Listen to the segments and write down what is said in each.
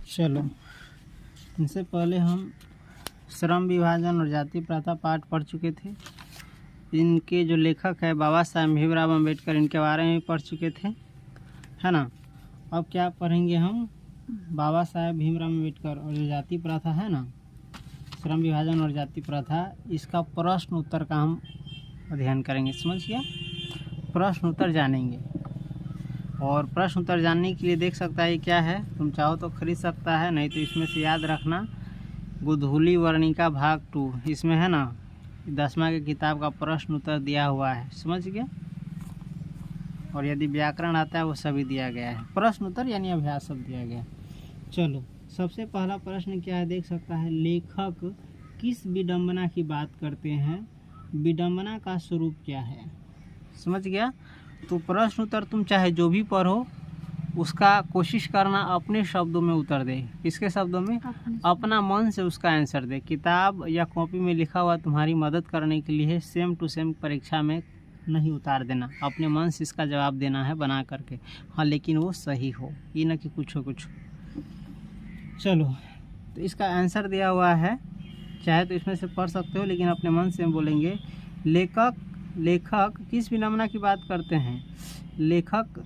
चलो, इनसे पहले हम श्रम विभाजन और जाति प्रथा पाठ पढ़ चुके थे। इनके जो लेखक है बाबा साहेब भीमराव अम्बेडकर, इनके बारे में पढ़ चुके थे, है ना। अब क्या पढ़ेंगे हम, बाबा साहेब भीमराव अम्बेडकर और जो जाति प्रथा है ना, श्रम विभाजन और जाति प्रथा, इसका प्रश्न उत्तर का हम अध्ययन करेंगे। समझ गया, प्रश्न उत्तर जानेंगे। और प्रश्न उत्तर जानने के लिए देख सकता है ये क्या है, तुम चाहो तो खरीद सकता है, नहीं तो इसमें से याद रखना गोधूली वर्णिका भाग 2, इसमें है ना 10वां की किताब का प्रश्न उत्तर दिया हुआ है। समझ गया। और यदि व्याकरण आता है वो सभी दिया गया है, प्रश्न उत्तर यानी अभ्यास सब दिया गया है। चलो, सबसे पहला प्रश्न क्या है, देख सकता है, लेखक किस विडंबना की बात करते हैं, विडंबना का स्वरूप क्या है। समझ गया। तो प्रश्न उत्तर तुम चाहे जो भी पढ़ो उसका कोशिश करना अपने शब्दों में उत्तर दे। किसके शब्दों में? अपना मन से उसका आंसर दे। किताब या कॉपी में लिखा हुआ तुम्हारी मदद करने के लिए सेम टू सेम परीक्षा में नहीं उतार देना, अपने मन से इसका जवाब देना है बना करके। हाँ, लेकिन वो सही हो, ये ना कि कुछ हो कुछ। चलो, तो इसका आंसर दिया हुआ है, चाहे तो इसमें से पढ़ सकते हो, लेकिन अपने मन से हम बोलेंगे। लेखक किस विडंबना की बात करते हैं? लेखक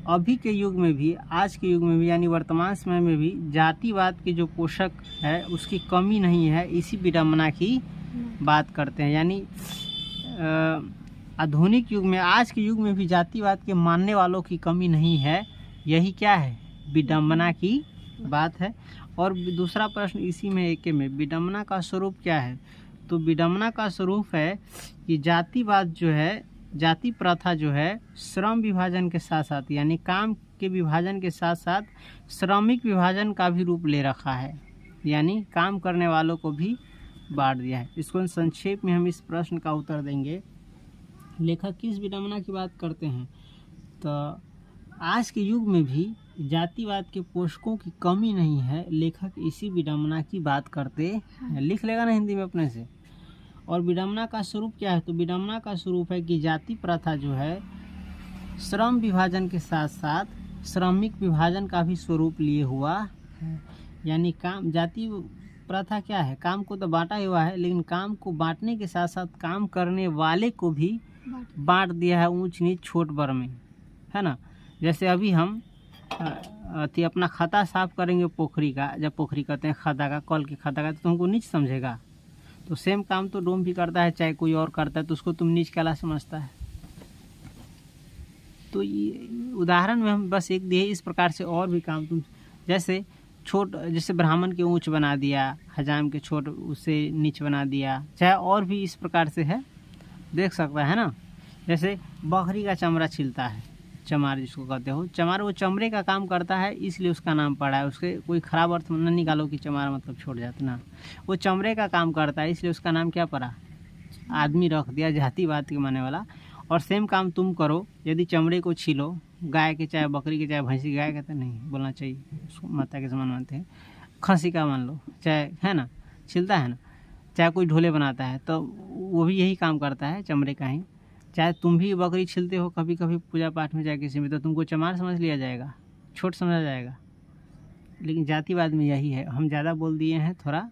अभी के युग में भी, आज के युग में भी, यानी वर्तमान समय में भी जातिवाद के जो पोषक है उसकी कमी नहीं है, इसी विडंबना की बात करते हैं। यानी आधुनिक युग में, आज के युग में भी जातिवाद के मानने वालों की कमी नहीं है, यही क्या है, विडंबना की बात है। और दूसरा प्रश्न इसी में एक में, विडंबना का स्वरूप क्या है? तो विडंबना का स्वरूप है कि जातिवाद जो है, जाति प्रथा जो है, श्रम विभाजन के साथ साथ, यानी काम के विभाजन के साथ साथ श्रमिक विभाजन का भी रूप ले रखा है, यानी काम करने वालों को भी बांट दिया है। इसको संक्षेप में हम इस प्रश्न का उत्तर देंगे, लेखक किस विडंबना की बात करते हैं? तो आज के युग में भी जातिवाद के पोषकों की कमी नहीं है, लेखक इसी विडंबना की बात करते हैं। लिख लेगा ना हिंदी में अपने से। और विडंबना का स्वरूप क्या है? तो विडंबना का स्वरूप है कि जाति प्रथा जो है श्रम विभाजन के साथ साथ श्रमिक विभाजन का भी स्वरूप लिए हुआ है। यानी काम, जाति प्रथा क्या है, काम को तो बांटा ही हुआ है, लेकिन काम को बांटने के साथ साथ काम करने वाले को भी बांट दिया है, ऊंच नीच छोट बड़ में, है ना। जैसे अभी हम अपना खाता साफ करेंगे पोखरी का, जब पोखरी कहते हैं खड्डा का, कल के खड्डा का, तो तुमको नीच समझेगा। तो सेम काम तो डोम भी करता है, चाहे कोई और करता है, तो उसको तुम नीच कैला समझता है। तो ये उदाहरण में हम बस एक दिए, इस प्रकार से और भी काम तुम, जैसे ब्राह्मण के ऊंच बना दिया, हजाम के छोट उसे नीच बना दिया, चाहे और भी इस प्रकार से है, देख सकता है ना। जैसे बकरी का चमड़ा छिलता है, चमार जिसको कहते हो, चमार वो चमड़े का काम करता है, इसलिए उसका नाम पड़ा है। उसके कोई खराब अर्थ न निकालो कि चमार मतलब छोड़ जाता ना, वो चमड़े का काम करता है, इसलिए उसका नाम क्या पड़ा, आदमी रख दिया, जातिवाद के मानने वाला। और सेम काम तुम करो, यदि चमड़े को छीलो, गाय के चाहे बकरी के चाहे भैंसी, गाय कहते नहीं बोलना चाहिए, उसको माता के समान मानते हैं, खसी का मान लो, चाहे है ना, छिलता है ना, चाहे कोई ढोले बनाता है तो वो भी यही काम करता है, चमड़े का ही। चाहे तुम भी बकरी छिलते हो कभी कभी पूजा पाठ में, चाहे किसी में, तो तुमको चमार समझ लिया जाएगा, छोट समझा जाएगा। लेकिन जातिवाद में यही है, हम ज़्यादा बोल दिए हैं, थोड़ा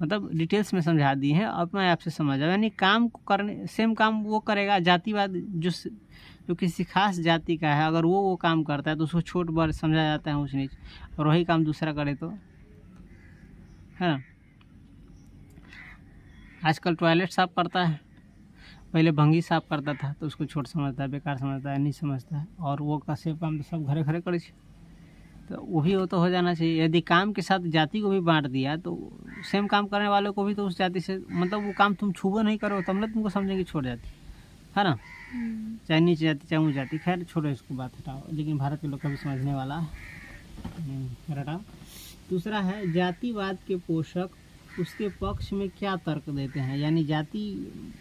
मतलब डिटेल्स में समझा दिए हैं, अपने आप से समझ जाओ। यानी काम को करने, सेम काम वो करेगा, जातिवाद जो किसी खास जाति का है, अगर वो काम करता है तो उसको छोट बड़ समझा जाता है, ऊँच नीच। और वही काम दूसरा करे तो, है ना। आजकल टॉयलेट साफ करता है, पहले भंगी साफ करता था तो उसको छोट समझता है, बेकार समझता है, नहीं समझता है, और वो का सेम काम तो सब घरे घरे करे, तो वो भी वो तो हो जाना चाहिए। यदि काम के साथ जाति को भी बांट दिया तो सेम काम करने वालों को भी तो उस जाति से, मतलब वो काम तुम छूबो नहीं करो तब ना तुमको समझेंगे छोड़ जाती, है ना। चाहे नीचे जाति चाहे ऊँच जाति, खैर छोड़ो इसको, बात हटाओ, लेकिन भारत के लोग कभी समझने वाला हटाओ। दूसरा है, जातिवाद के पोषक उसके पक्ष में क्या तर्क देते हैं? यानी जाति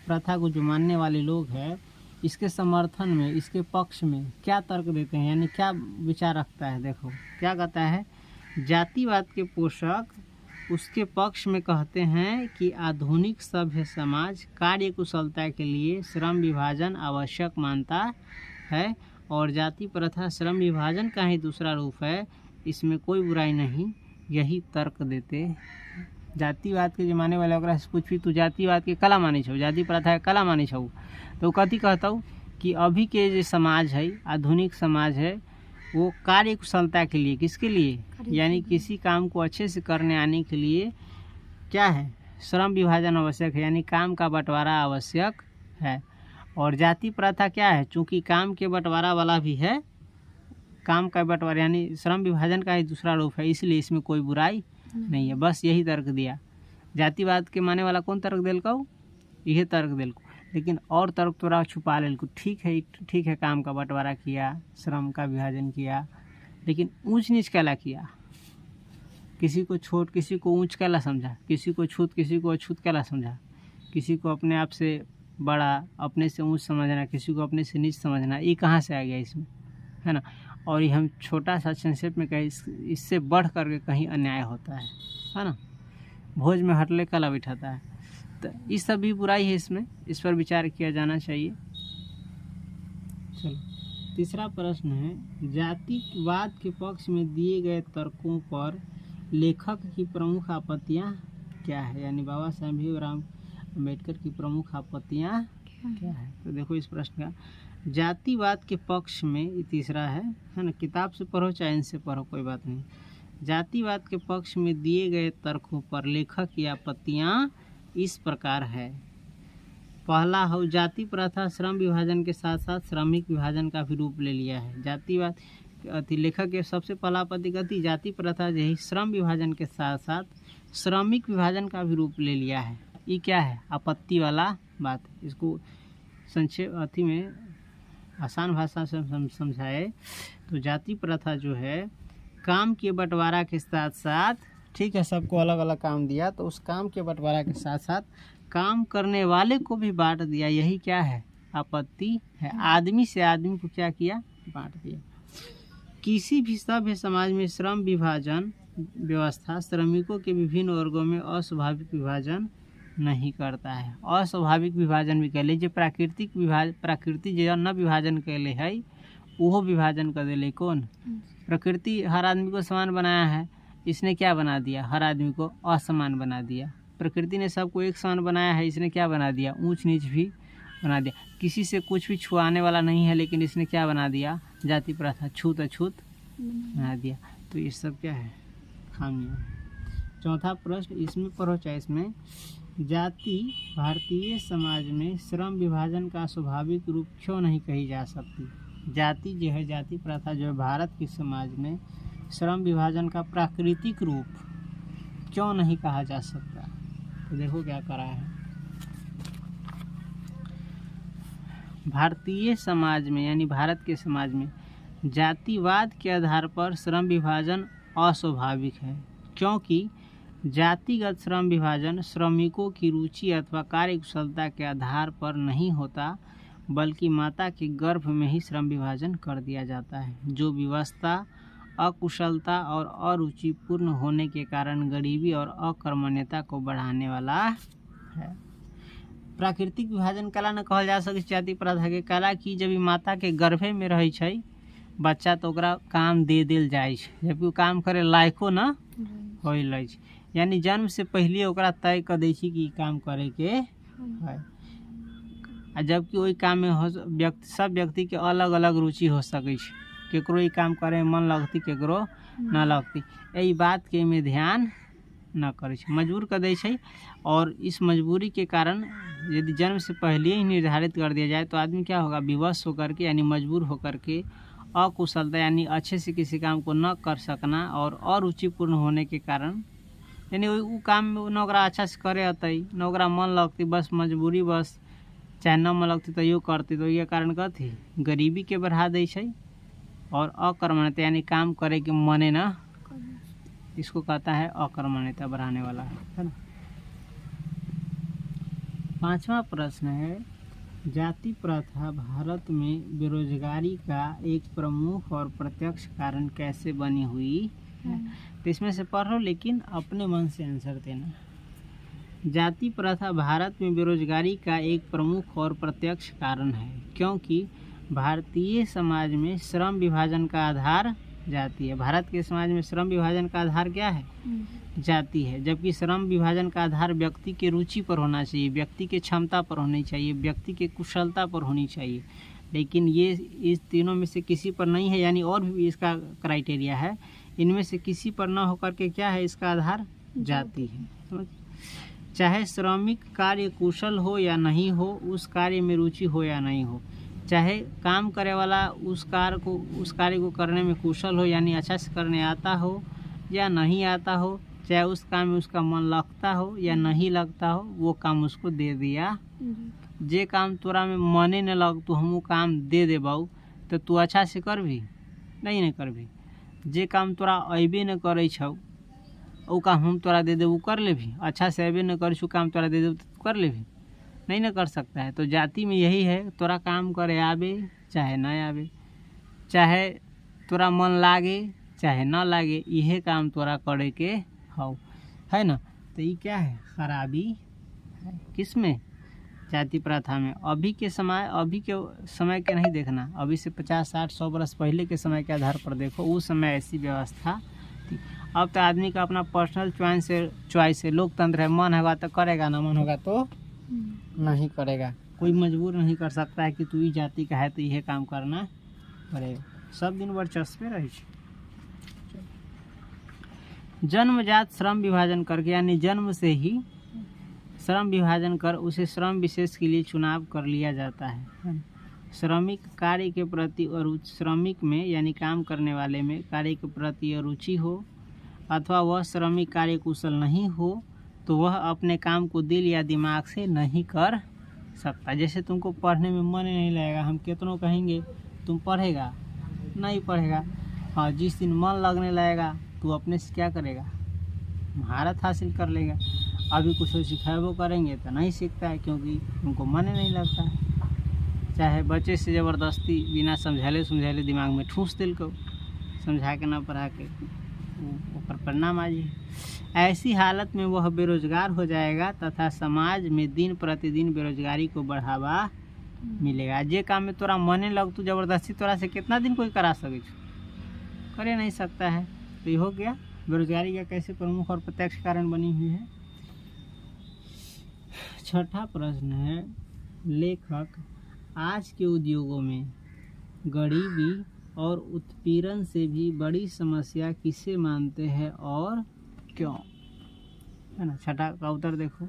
प्रथा को जो मानने वाले लोग हैं, इसके समर्थन में, इसके पक्ष में क्या तर्क देते हैं, यानी क्या विचार रखता है। देखो क्या कहता है, जातिवाद के पोषक उसके पक्ष में कहते हैं कि आधुनिक सभ्य समाज कार्य कुशलता के लिए श्रम विभाजन आवश्यक मानता है, और जाति प्रथा श्रम विभाजन का ही दूसरा रूप है। इसमें कोई बुराई नहीं, यही तर्क देते। जातिवाद के जमाने वाले ओकरा से पूछी तू जातिवाद के कला मानी छौ, जाति प्रथा के कला मानी छौ, तो कथी कहता कि अभी के जो समाज है, आधुनिक समाज है, वो कार्य कुशलता के लिए, किसके लिए, यानी किसी काम को अच्छे से करने आने के लिए क्या है, श्रम विभाजन आवश्यक है, यानी काम का बंटवारा आवश्यक है। और जाति प्रथा क्या है, चूँकि काम के बंटवारा वाला भी है, काम का बंटवारा यानी श्रम विभाजन का ही दूसरा रूप है, इसलिए इसमें कोई बुराई नहीं है। बस यही तर्क दिया। जातिवाद के माने वाला कौन तर्क दिल को, यही तर्क दिल को। लेकिन और तर्क तोरा छुपा लेल को, ठीक है काम का बंटवारा किया, श्रम का विभाजन किया, लेकिन ऊंच नीच कैला किया, किसी को छोट किसी को ऊंच कैला समझा, किसी को छूत किसी को अछूत कैला समझा, किसी को अपने आप से बड़ा अपने से ऊंच समझना, किसी को अपने से नीच समझना, ये कहाँ से आ गया इसमें, है ना। और ये हम छोटा सा संक्षेप में कहें, इससे बढ़ करके कहीं अन्याय होता है ना। भोज में हटले कला बिठाता है, तो इस सब भी बुराई है इसमें, इस पर विचार किया जाना चाहिए। चलो तीसरा प्रश्न है, जातिवाद के पक्ष में दिए गए तर्कों पर लेखक की प्रमुख आपत्तियां क्या है, यानी बाबा साहेब भीमराव अम्बेडकर की प्रमुख आपत्तियां क्या है। तो देखो इस प्रश्न का, जातिवाद के पक्ष में, ये तीसरा है ना, किताब से पढ़ो चाहे इनसे पढ़ो कोई बात नहीं। जातिवाद के पक्ष में दिए गए तर्कों पर लेखक की आपत्तियां इस प्रकार है। पहला हो, जाति प्रथा श्रम विभाजन के साथ साथ श्रमिक विभाजन का भी रूप ले लिया है। जातिवाद लेखक के सबसे पहला आपत्ति कहती, जाति प्रथा यही श्रम विभाजन के साथ साथ श्रमिक विभाजन का भी रूप ले लिया है। ये क्या है, आपत्ति वाला बात। इसको संक्षेप अति में आसान भाषा से समझाए तो जाति प्रथा जो है, काम के बंटवारा के साथ साथ, ठीक है, सबको अलग अलग काम दिया, तो उस काम के बंटवारा के साथ साथ काम करने वाले को भी बांट दिया, यही क्या है, आपत्ति है। आदमी से आदमी को क्या किया, बांट दिया। किसी भी सभ्य समाज में श्रम विभाजन व्यवस्था श्रमिकों के विभिन्न वर्गों में अस्वाभाविक विभाजन नहीं करता है। अस्वाभाविक विभाजन भी कह लीजिए, प्रकृति जो न विभाजन कैले है, वो विभाजन कर दिले। कौन, प्रकृति हर आदमी को समान बनाया है, इसने क्या बना दिया, हर आदमी को असमान बना दिया। प्रकृति ने सबको एक समान बनाया है, इसने क्या बना दिया, ऊंच नीच भी बना दिया। किसी से कुछ भी छुआने वाला नहीं है, लेकिन इसने क्या बना दिया, जाति प्रथा छूत अछूत बना दिया। तो ये सब क्या है, खामियां। चौथा प्रश्न, इसमें पढ़ो चाहे इसमें, जाति भारतीय समाज में श्रम विभाजन का स्वाभाविक रूप क्यों नहीं कही जा सकती। जाति जो है, जाति प्रथा जो है, भारत के समाज में श्रम विभाजन का प्राकृतिक रूप क्यों नहीं कहा जा सकता। तो देखो क्या करा है, भारतीय समाज में यानी भारत के समाज में जातिवाद के आधार पर श्रम विभाजन अस्वाभाविक है, क्योंकि जातिगत श्रम विभाजन श्रमिकों की रुचि अथवा कार्यकुशलता के आधार पर नहीं होता, बल्कि माता के गर्भ में ही श्रम विभाजन कर दिया जाता है, जो व्यवस्था अकुशलता और अरुचिपूर्ण होने के कारण गरीबी और अकर्मण्यता को बढ़ाने वाला है। प्राकृतिक विभाजन कला न कहल जा सके जाति प्रथा के, कला की जब माता के गर्भे में रहे छै बच्चा तो ओकरा काम दे देल जाए छै, जबकि वो काम करे लायको न होइल छै, यानी जन्म से पहले ओकरा तय कर दै छी कि काम करे के है। आ जबकि वही काम में सब व्यक्ति के अलग अलग रुचि हो सके छै, केकरो ई काम करे में मन लगती, केकरो न लगती, यही बात के में ध्यान न करे छै, मजबूर कर दै छै। और इस मजबूरी के कारण यदि जन्म से पहले ही निर्धारित कर दिया जाए तो आदमी क्या होगा, विवश होकर के यानी मजबूर होकर के अकुशलता यानी अच्छे से किसी काम को न कर सकना और अरुचिपूर्ण होने के कारण, यानी वो काम में न ओकरा अच्छा से करे अतई, न ओकरा मन लगती, बस मजबूरी बस, चाहे न मन लगती तो यो करती, तो ये कारण कथी, गरीबी के बढ़ा दै छै और अकर्मण्यता यानी काम करे के मने न, इसको कहता है अकर्मण्यता बढ़ाने वाला, है ना। पांचवा प्रश्न है, जाति प्रथा भारत में बेरोजगारी का एक प्रमुख और प्रत्यक्ष कारण कैसे बनी हुई है। तो इसमें से पढ़ो, लेकिन अपने मन से आंसर देना। जाति प्रथा भारत में बेरोजगारी का एक प्रमुख और प्रत्यक्ष कारण है, क्योंकि भारतीय समाज में श्रम विभाजन का आधार जाति है। भारत के समाज में श्रम विभाजन का आधार क्या है? जाति है। जबकि श्रम विभाजन का आधार व्यक्ति के रुचि पर होना चाहिए, व्यक्ति के क्षमता पर होनी चाहिए, व्यक्ति के कुशलता पर होनी चाहिए। लेकिन ये इस तीनों में से किसी पर नहीं है, यानी और भी इसका क्राइटेरिया है। इनमें से किसी पर न होकर के क्या है इसका आधार? जाति है। चाहे श्रमिक कार्य कुशल हो या नहीं हो, उस कार्य में रुचि हो या नहीं हो, चाहे काम करे वाला उस कार्य को करने में कुशल हो, यानी अच्छा से करने आता हो या नहीं आता हो, चाहे उस काम में उसका मन लगता हो या नहीं लगता हो, वो काम उसको दे दिया। जे काम तोरा में मने न लग तो हम वो काम दे देबाऊ तो तू अच्छा से कर भी नहीं न कर भी। जे काम तोरा अबे न करे छौ वो काम हम तोरा दे दे वो कर ले भी, अच्छा से अबे न कर छू काम तोरा दे दे तो कर ले भी नहीं न कर सकता है। तो जाति में यही है, तोरा काम करे आवे चाहे न आवे, चाहे तोरा मन लागे चाहे न लागे, यह काम तोरा करे के हो, है ना। तो ये क्या है? खराबी है। किस में? जाति प्रथा में। अभी के समय के नहीं देखना, अभी से 50, 60, 100 बरस पहले के समय के आधार पर देखो, उस समय ऐसी व्यवस्था थी। अब तो आदमी का अपना पर्सनल चॉइस है, लोकतंत्र है, मन होगा तो करेगा, ना मन होगा तो नहीं करेगा। कोई मजबूर नहीं कर सकता है कि तू ही जाति का है तो यह काम करना पड़ेगा। सब दिन वर्चस्व रही। जन्मजात श्रम विभाजन करके, यानी जन्म से ही श्रम विभाजन कर उसे श्रम विशेष के लिए चुनाव कर लिया जाता है। श्रमिक कार्य के प्रति श्रमिक में यानी काम करने वाले में कार्य के प्रति अरुचि हो, अथवा वह श्रमिक कार्य कुशल नहीं हो तो वह अपने काम को दिल या दिमाग से नहीं कर सकता। जैसे तुमको पढ़ने में मन नहीं लगेगा, हम कितनों कहेंगे तुम पढ़ेगा, नहीं पढ़ेगा। हाँ, जिस दिन मन लगने लगेगा तो अपने से क्या करेगा? महारत हासिल कर लेगा। अभी कुछ सिखाएबो करेंगे तो नहीं सीखता है, क्योंकि उनको मन नहीं लगता है। चाहे बच्चे से ज़बरदस्ती बिना समझाले दिमाग में ठूस दिल को, समझा के ना पढ़ा के ऊपर परिणाम आ जाए। ऐसी हालत में वह बेरोजगार हो जाएगा तथा समाज में दिन प्रतिदिन बेरोजगारी को बढ़ावा मिलेगा। जे काम में तोरा मने लग तू जबरदस्ती तोरा से कितना दिन कोई करा सके, करे नहीं सकता है। तो ये हो गया बेरोजगारी का कैसे प्रमुख और प्रत्यक्ष कारण बनी हुई है। छठा प्रश्न है, लेखक आज के उद्योगों में गरीबी और उत्पीड़न से भी बड़ी समस्या किसे मानते हैं और क्यों? है ना। छठा का उत्तर देखो,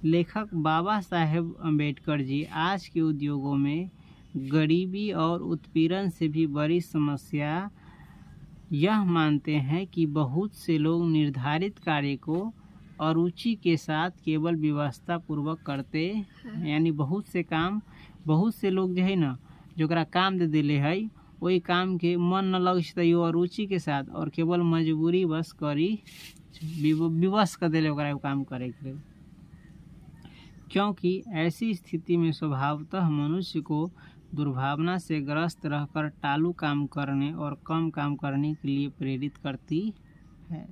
लेखक बाबा साहेब अम्बेडकर जी आज के उद्योगों में गरीबी और उत्पीड़न से भी बड़ी समस्या यह मानते हैं कि बहुत से लोग निर्धारित कार्य को अरुचि के साथ केवल व्यवस्था पूर्वक करते हैं। यानी बहुत से लोग जो है ना, जोकरा काम दे दिले है वही काम के मन न लगे अरुचि के साथ और केवल मजबूरी बस करी विवश कर दिले काम करे के। क्योंकि ऐसी स्थिति में स्वभावतः मनुष्य को दुर्भावना से ग्रस्त रहकर टालू काम करने और कम काम करने के लिए प्रेरित करती है।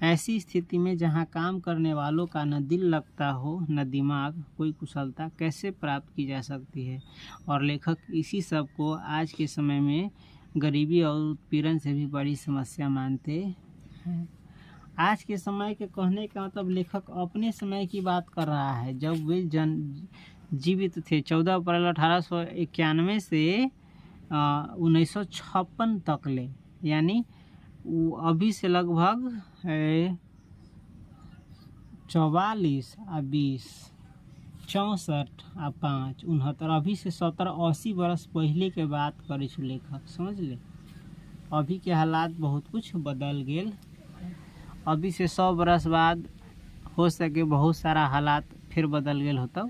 ऐसी स्थिति में जहां काम करने वालों का न दिल लगता हो न दिमाग, कोई कुशलता कैसे प्राप्त की जा सकती है। और लेखक इसी सब को आज के समय में गरीबी और उत्पीड़न से भी बड़ी समस्या मानते हैं। आज के समय के कहने का मतलब लेखक अपने समय की बात कर रहा है, जब वे जीवित थे। 14 अप्रैल 1891 से 1956 तक ले, यानी अभी से लगभग 44 आ 20 64 आ 5 69, अभी से 70-80 बरस पहले के बात करे छो लेखक, समझ ले। अभी के हालात बहुत कुछ बदल गेल। अभी से 100 बरस बाद हो सके बहुत सारा हालात फिर बदल गेल होता।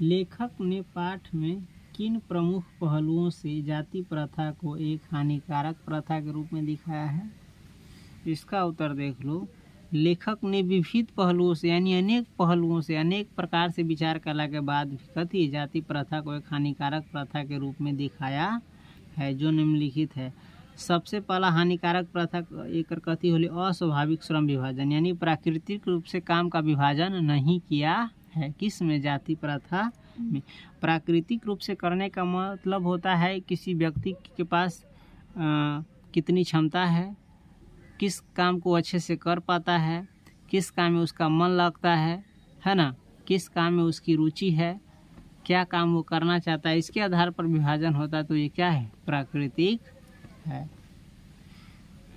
लेखक ने पाठ में किन प्रमुख पहलुओं से जाति प्रथा को एक हानिकारक प्रथा के रूप में दिखाया है? इसका उत्तर देख लो। लेखक ने विविध पहलुओं से यानी अनेक पहलुओं से अनेक प्रकार से विचार करने के बाद भी कथी जाति प्रथा को एक हानिकारक प्रथा के रूप में दिखाया है, जो निम्नलिखित है। सबसे पहला हानिकारक प्रथा एक कथी होली अस्वाभाविक श्रम विभाजन, यानी प्राकृतिक रूप से काम का विभाजन नहीं किया है। किस में? जाति प्रथा में। प्राकृतिक रूप से करने का मतलब होता है किसी व्यक्ति के पास कितनी क्षमता है, किस काम को अच्छे से कर पाता है, किस काम में उसका मन लगता है ना, किस काम में उसकी रुचि है, क्या काम वो करना चाहता है, इसके आधार पर विभाजन होता है। तो ये क्या है, प्राकृतिक है।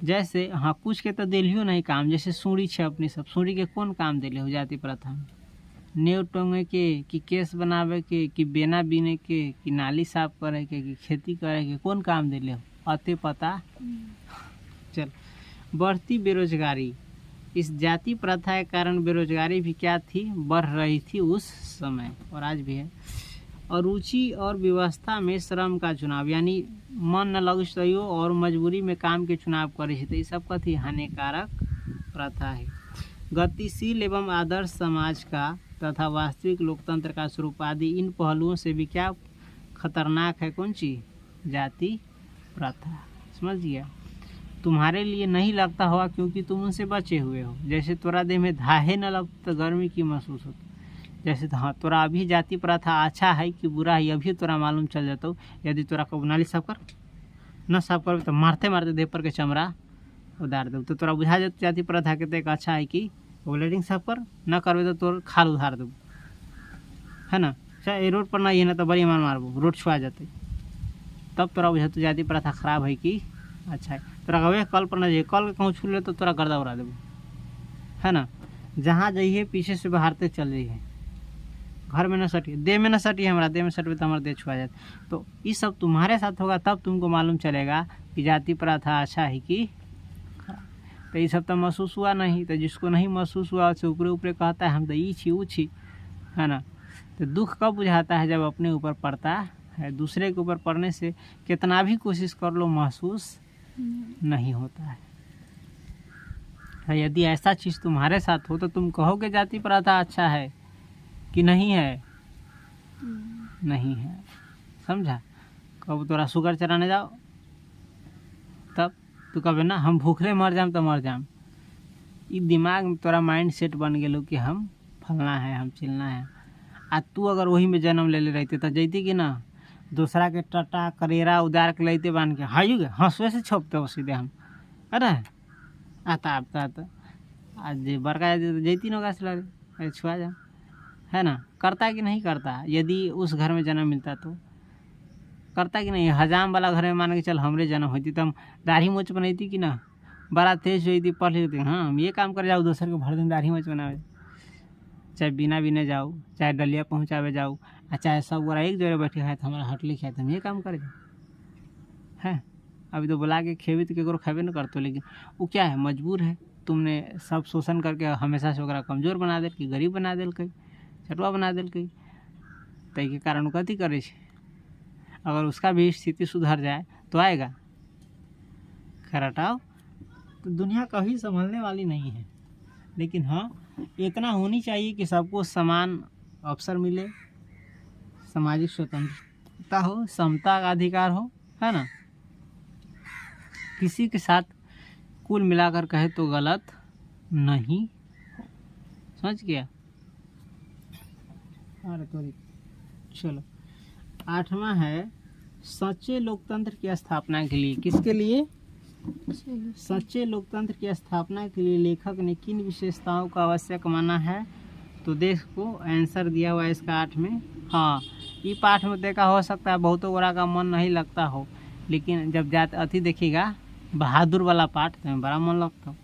जैसे हाँ कुछ के तो दिलियो नहीं काम, जैसे सूढ़ी छे अपनी सब, सूढ़ी के कौन काम दिले हो जाति प्रथा में, नेव टोंगे के कि केस बनावे के कि बेना बीने के कि नाली साफ करे के कि खेती करे के, कौन काम दिले हो, अते पता। चल, बढ़ती बेरोजगारी, इस जाति प्रथा के कारण बेरोजगारी भी क्या थी, बढ़ रही थी उस समय और आज भी है। और रुचि और व्यवस्था में श्रम का चुनाव, यानी मन न लग सही और मजबूरी में काम के चुनाव करे तो ये सब कथी हानिकारक प्रथा है। गतिशील एवं आदर्श समाज का तथा वास्तविक लोकतंत्र का स्वरूप आदि इन पहलुओं से भी क्या खतरनाक है, कौन सी, जाति प्रथा। समझ गया। तुम्हारे लिए नहीं लगता होगा क्योंकि तुम उनसे बचे हुए हो। जैसे तोरा देह में धाहे न लगता तो गर्मी की महसूस होती, जैसे तो हाँ तोरा अभी जाति प्रथा अच्छा है कि बुरा है अभी तोरा मालूम चल जाता हो। यदि तोरा को नाली साफ कर न साफ कर तो मारते मारते देह पर के चमड़ा उधार दो, तो तोरा बुझा जाता जाति प्रथा के एक अच्छा है कि ब्लेडिंग साफ कर, न करवे तो तोर खाल उधार दो, है ना। चाहे रोड पर नहीं है ना तो बड़ी मार मारबो, रोड छुआ जाते, तब तोरा बुझा तो जाति प्रथा खराब है कि अच्छा है। तोरा गवे कल पर न जाइए, कल के कहूँ छू ले तो तोरा गर्दा उड़ा देबो, है ना। जहाँ जाइए पीछे से बहारते चल जाइए, घर में न सटिए, देह में न सटिए, हमारा देह में सटवे तो हमारा देह छुआ जाए। तो ये सब तुम्हारे साथ होगा तब तुमको मालूम चलेगा कि जाति प्रथा अच्छा है कि खराब। तो ये सब तो महसूस हुआ नहीं, तो जिसको नहीं महसूस हुआ उससे ऊपरे ऊपरे कहता है हम तो ई छी ऊ छी, है ना। तो दुख कब बुझाता है, जब अपने ऊपर पड़ता है। दूसरे के ऊपर पड़ने से कितना भी कोशिश कर लो महसूस नहीं होता है। यदि ऐसा चीज़ तुम्हारे साथ हो तो तुम कहोगे जाति प्रथा अच्छा है कि नहीं है, नहीं है। समझा। कब तोरा शुगर चराने जाओ तब तू कहे ना हम भूखले मर जाम तो मर जाम, ये दिमाग में तोरा माइंड सेट बन गेलो कि हम फलना है, हम चिलना है। आ तू अगर वही में जन्म ले रहते तो जैती कि ना, दूसरा के टटा करेरा उदार के लेते बांध के हायुगे हंसवे से छोपते हो सीधे हम, अरे आता आज बड़का जैती न गाछ लगे छुआ जा, है ना। करता कि नहीं करता, यदि उस घर में जन्म मिलता तो करता कि नहीं। हजाम वाला घर में मान के चल हमरे जन्म होती तो हम दाढ़ी मोच बनती कि ना, बड़ा तेज होती, पढ़ लेते हाँ हम ये काम कर जाओ, दूसर के भर दिन दाढ़ी मोच बनावे, चाहे बिना बिने जाओ, चाहे डलिया पहुँचावे जाओ, चाहे सब गोरा एक जगह बैठे खाए तो हमारा हटली खाए तो हम ये काम करे हैं। अभी तो बुला के खेबी तो केकरो खेबे न करते, लेकिन वो क्या है, मजबूर है। तुमने सब शोषण करके हमेशा से ओकरा कमजोर बना देल, कि गरीब बना देल, कई छटुआ बना देल, कई तय के कारण कथी करे छे। अगर उसका भी स्थिति सुधर जाए तो आएगा, खैर हटाओ। तो दुनिया कभी संभलने वाली नहीं है, लेकिन हाँ इतना होनी चाहिए कि सबको समान अवसर मिले, सामाजिक स्वतंत्रता हो, समता का अधिकार हो, है ना। किसी के साथ कुल मिलाकर कहे तो गलत नहीं, समझ गया। अरे तो चलो 8वां है सच्चे लोकतंत्र की स्थापना के लिए। किसके लिए, सच्चे लोकतंत्र की स्थापना के लिए लेखक ने किन विशेषताओं का आवश्यक माना है। तो देखो आंसर दिया हुआ है इसका 8 में। हाँ ये पाठ में देखा हो सकता है बहुतों गोरा का मन नहीं लगता हो, लेकिन जब जाते अति देखिएगा बहादुर वाला पाठ तो बड़ा मन लगता हो,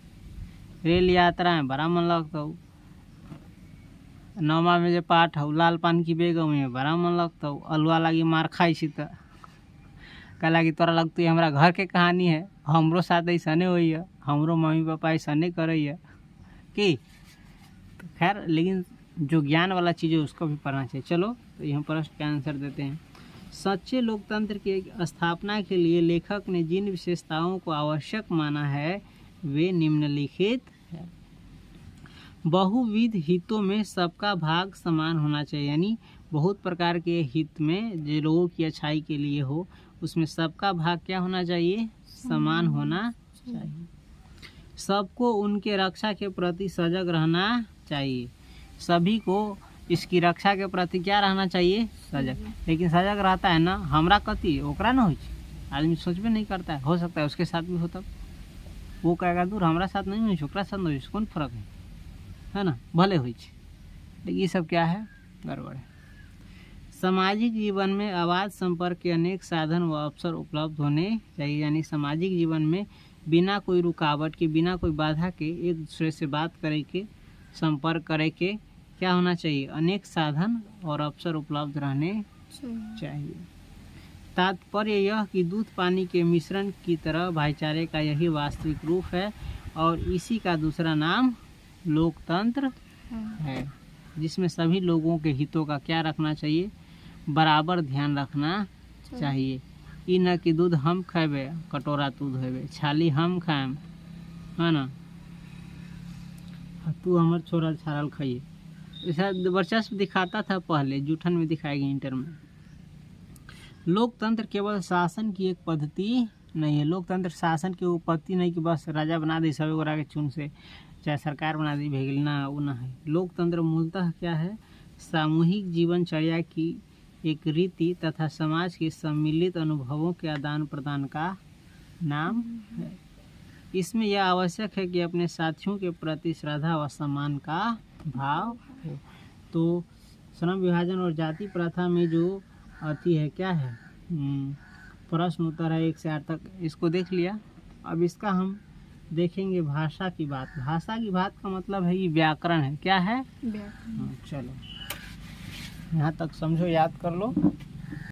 रेल यात्रा में बड़ा मन लगता हो, 9वां में जो पाठ हो लाल पान की बेगम में बड़ा मन लगता हो। अलुआ लगी मार खाई सी तो कहला कि तोरा लगती है हमारा घर के कहानी है, हमरो साथ ऐसा नहीं हुई है, हमरो मम्मी पापा ऐसा नहीं करे है कि तो खैर, लेकिन जो ज्ञान वाला चीज़ है उसको भी पढ़ना चाहिए। चलो तो यहाँ प्रश्न का आंसर देते हैं। सच्चे लोकतंत्र की स्थापना के लिए लेखक ने जिन विशेषताओं को आवश्यक माना है वे निम्नलिखित है। बहुविध हितों में सबका भाग समान होना चाहिए, यानी बहुत प्रकार के हित में जो लोगों की अच्छाई के लिए हो उसमें सबका भाग क्या होना चाहिए, समान होना चाहिए। सबको उनके रक्षा के प्रति सजग रहना चाहिए, सभी को इसकी रक्षा के प्रति क्या रहना चाहिए, सजग। लेकिन सजग रहता है ना, हमरा कति ओकरा ना हो, आदमी सोचबे नहीं करता है, हो सकता है उसके साथ भी होता, वो कहेगा दूर हमारा साथ नहीं हुई, ओकरा साथ नहीं हुई, कौन फर्क है ना, भले हुई। लेकिन ये सब क्या है, गड़बड़ है। सामाजिक जीवन में आवाज़ संपर्क के अनेक साधन व अवसर उपलब्ध होने चाहिए। यानी सामाजिक जीवन में बिना कोई रुकावट के, बिना कोई बाधा के एक दूसरे से बात करे के, संपर्क करे के क्या होना चाहिए, अनेक साधन और अवसर उपलब्ध रहने चाहिए। तात्पर्य यह कि दूध पानी के मिश्रण की तरह भाईचारे का यही वास्तविक रूप है और इसी का दूसरा नाम लोकतंत्र है, जिसमें सभी लोगों के हितों का क्या रखना चाहिए, बराबर ध्यान रखना चाहिए। ई न कि दूध हम खेबे कटोरा तू धोबे, छाली हम खाएम, है ना, तू हमार छोड़ल छाड़ल खाइए। ऐसा वर्चस्व दिखाता था पहले, जूठन में दिखाएगी इंटर में। लोकतंत्र केवल शासन की एक पद्धति नहीं है। लोकतंत्र शासन की वो पद्धति नहीं कि बस राजा बना दी सभी गोरा के चुन से, चाहे सरकार बना दी भेगल, ना वो ना है। लोकतंत्र मूलतः क्या है, सामूहिक जीवनचर्या की एक रीति तथा समाज के सम्मिलित अनुभवों के आदान प्रदान का नाम है। इसमें यह आवश्यक है कि अपने साथियों के प्रति श्रद्धा व सम्मान का भाव हो। तो श्रम विभाजन और जाति प्रथा में जो आती है क्या है, प्रश्न उत्तर है 1 से 8 तक, इसको देख लिया। अब इसका हम देखेंगे भाषा की बात। भाषा की बात का मतलब है ये व्याकरण है, क्या है, चलो यहाँ तक समझो, याद कर लो।